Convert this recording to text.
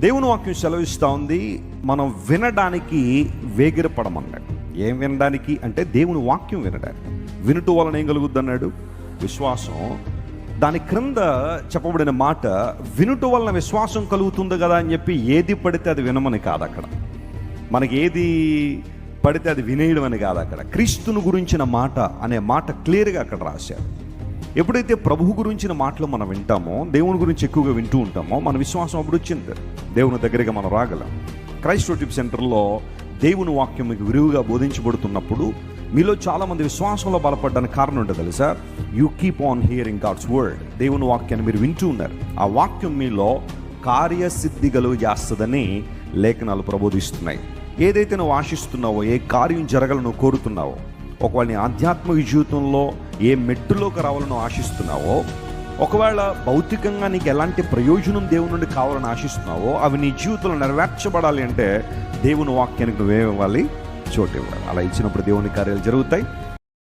దేవుని వాక్యం సెలవిస్తూ ఉంది, మనం వినడానికి వేగిరపడమన్నాడు. ఏం వినడానికి అంటే దేవుని వాక్యం వినడానికి. వినుట వలన ఏం కలుగుద్ది అన్నాడు? విశ్వాసం. దాని క్రింద చెప్పబడిన మాట, వినుట వలన విశ్వాసం కలుగుతుంది కదా అని చెప్పి ఏది పడితే అది వినమని కాదు. అక్కడ మనకి ఏది పడితే అది వినేయడం అని కాదు. అక్కడ క్రీస్తుని గురించిన మాట అనే మాట క్లియర్గా అక్కడ రాశారు. ఎప్పుడైతే ప్రభువు గురించిన మాటలు మనం వింటామో, దేవుని గురించి ఎక్కువగా వింటూ ఉంటామో, మన విశ్వాసం అప్పుడు వచ్చింది, దేవుని దగ్గరికి మనం రాగలం. క్రైస్ట్ వర్షిప్ సెంటర్లో దేవుని వాక్యం మీకు విరివిగా బోధించబడుతున్నప్పుడు మీలో చాలామంది విశ్వాసంలో బలపడడానికి కారణం ఉంటుంది తెలుసా? You keep on hearing God's word. దేవుని వాక్యాన్ని మీరు వింటూ ఉన్నారు. ఆ వాక్యం మీలో కార్యసిద్ధి కలుగు చేస్తుందని లేఖనాలు ప్రబోధిస్తున్నాయి. ఏదైతే నువ్వు ఆశిస్తున్నావో, ఏ కార్యం జరగాలని కోరుతున్నావో, ఒకవేళ నీ ఆధ్యాత్మిక జీవితంలో ఏ మెట్టులోకి రావాలని ఆశిస్తున్నావో, ఒకవేళ భౌతికంగా నీకు ఎలాంటి ప్రయోజనం దేవుని నుండి కావాలని ఆశిస్తున్నావో, అవి నీ జీవితంలో నెరవేర్చబడాలి అంటే దేవుని వాక్యానికి నువ్వేమివ్వాలి? చోటు ఇవ్వాలి. అలా ఇచ్చినప్పుడు దేవుని కార్యాలు జరుగుతాయి.